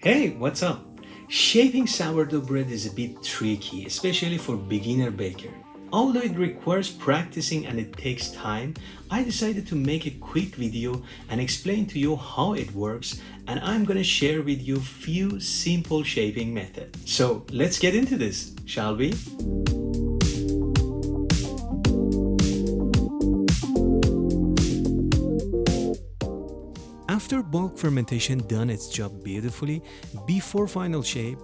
Hey, what's up? Shaping sourdough bread is a bit tricky, especially for beginner baker. Although it requires practicing and it takes time, I decided to make a quick video and explain to you how it works, and I'm gonna share with you few simple shaping methods. So let's get into this, shall we? After bulk fermentation done its job beautifully, before final shape,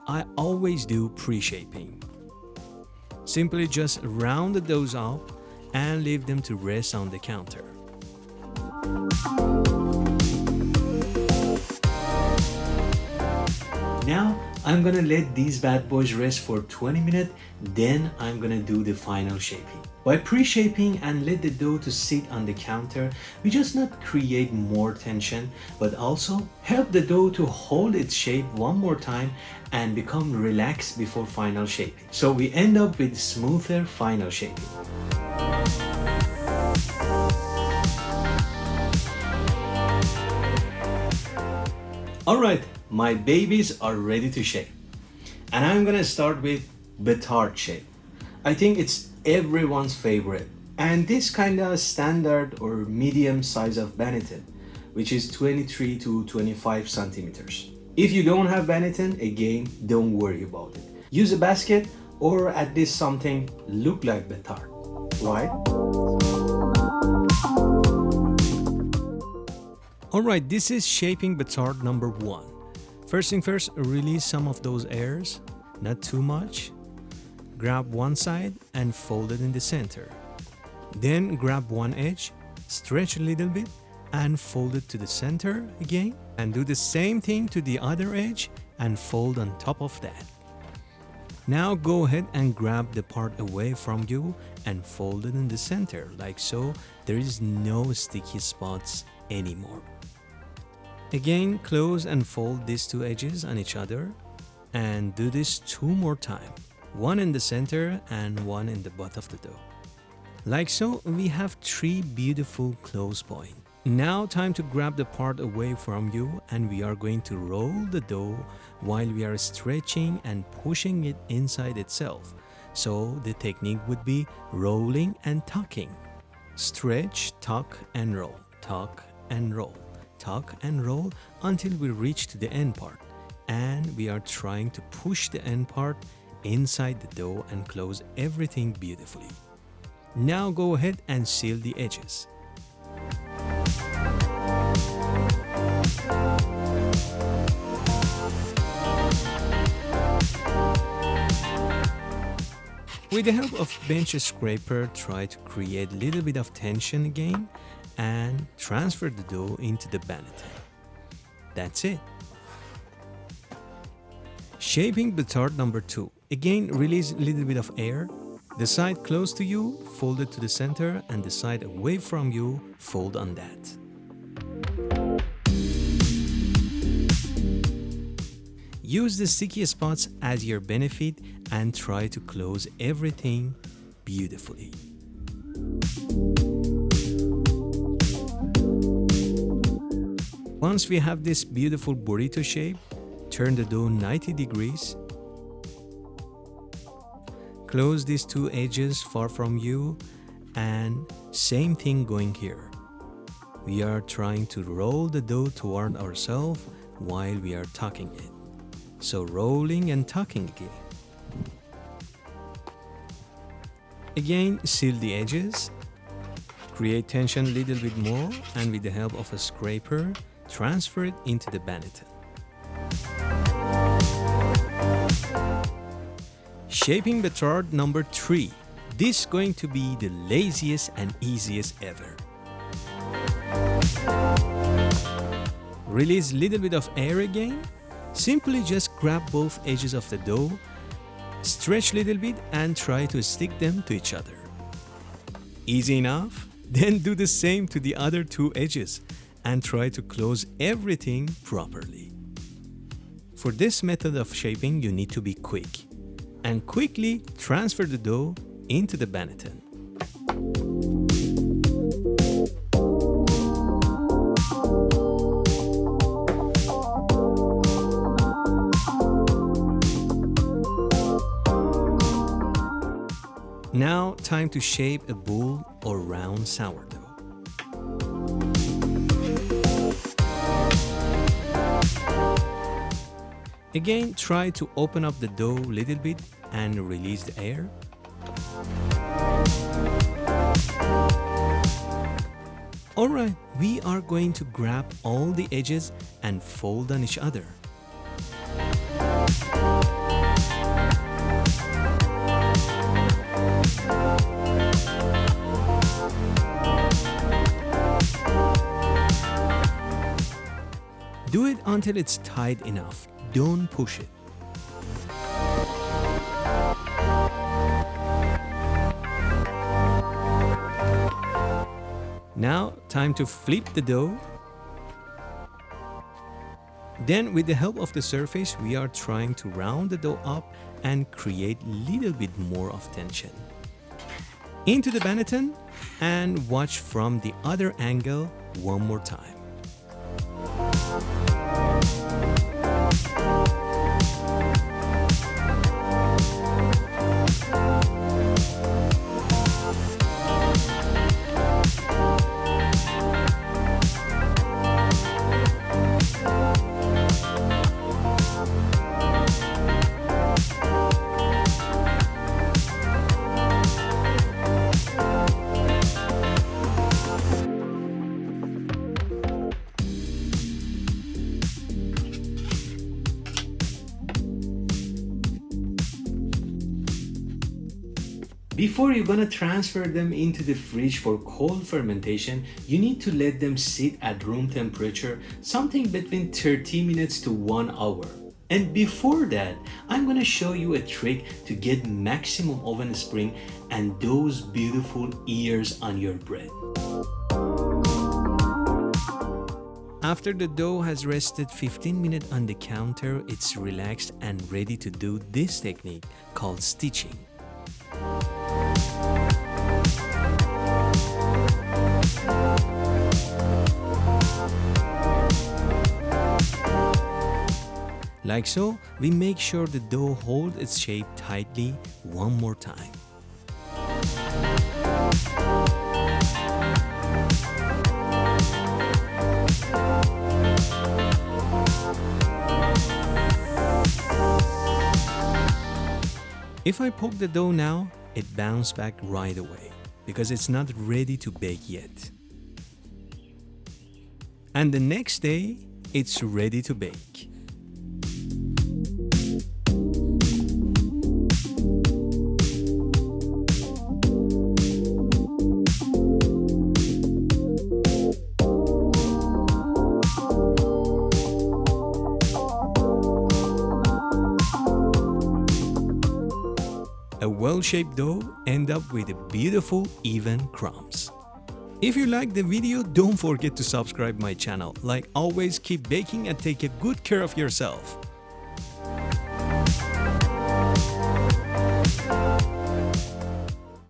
I always do pre-shaping. Simply just round the doughs up and leave them to rest on the counter. Now I'm gonna let these bad boys rest for 20 minutes, then I'm gonna do the final shaping. By pre-shaping and let the dough to sit on the counter, we just not create more tension, but also help the dough to hold its shape one more time and become relaxed before final shaping. So we end up with smoother final shaping. Alright, my babies are ready to shape. And I'm gonna start with Battard shape. I think it's everyone's favorite. And this kind of standard or medium size of Banneton, which is 23 to 25 centimeters. If you don't have Banneton, again, don't worry about it. Use a basket or at least something look like Battard, right? Alright, this is Shaping Battard number 1. First thing first, release some of those airs, not too much. Grab one side and fold it in the center. Then grab one edge, stretch a little bit and fold it to the center again, and do the same thing to the other edge and fold on top of that. Now go ahead and grab the part away from you and fold it in the center like so. There is no sticky spots anymore. Again, close and fold these two edges on each other and do this 2 more times. One in the center and one in the butt of the dough. Like so, we have 3 beautiful close points. Now time to grab the part away from you, and we are going to roll the dough while we are stretching and pushing it inside itself. So the technique would be rolling and tucking. Stretch, tuck and roll, tuck and roll, tuck and roll until we reach to the end part. And we are trying to push the end part inside the dough and close everything beautifully. Now go ahead and seal the edges. With the help of bench scraper, try to create a little bit of tension again and transfer the dough into the Banneton. That's it. Shaping Battard number 2. Again, release a little bit of air. The side close to you, fold it to the center, and the side away from you, fold on that. Use the sticky spots as your benefit and try to close everything beautifully. Once we have this beautiful burrito shape, turn the dough 90 degrees. Close these 2 edges far from you, and same thing going here. We are trying to roll the dough toward ourselves while we are tucking it. So rolling and tucking again. Again, seal the edges. Create tension a little bit more, and with the help of a scraper, transfer it into the Banneton. Shaping Battard number 3. This is going to be the laziest and easiest ever. Release a little bit of air again. Simply just grab both edges of the dough, stretch a little bit and try to stick them to each other. Easy enough? Then do the same to the other 2 edges and try to close everything properly. For this method of shaping, you need to be quick and quickly transfer the dough into the Banneton. Now, time to shape a bowl or round sourdough. Again, try to open up the dough a little bit and release the air. Alright, we are going to grab all the edges and fold on each other. Do it until it's tight enough. Don't push it. Now, time to flip the dough. Then, with the help of the surface, we are trying to round the dough up and create a little bit more of tension. Into the banneton and watch from the other angle one more time. Before you're gonna transfer them into the fridge for cold fermentation, you need to let them sit at room temperature, something between 30 minutes to 1 hour. And before that, I'm gonna show you a trick to get maximum oven spring and those beautiful ears on your bread. After the dough has rested 15 minutes on the counter, it's relaxed and ready to do this technique called stitching. Like so, we make sure the dough holds its shape tightly one more time. If I poke the dough now, it bounces back right away because it's not ready to bake yet. And the next day, it's ready to bake. A well-shaped dough ends up with a beautiful, even crumbs. If you liked the video, don't forget to subscribe my channel. Like always, keep baking and take a good care of yourself.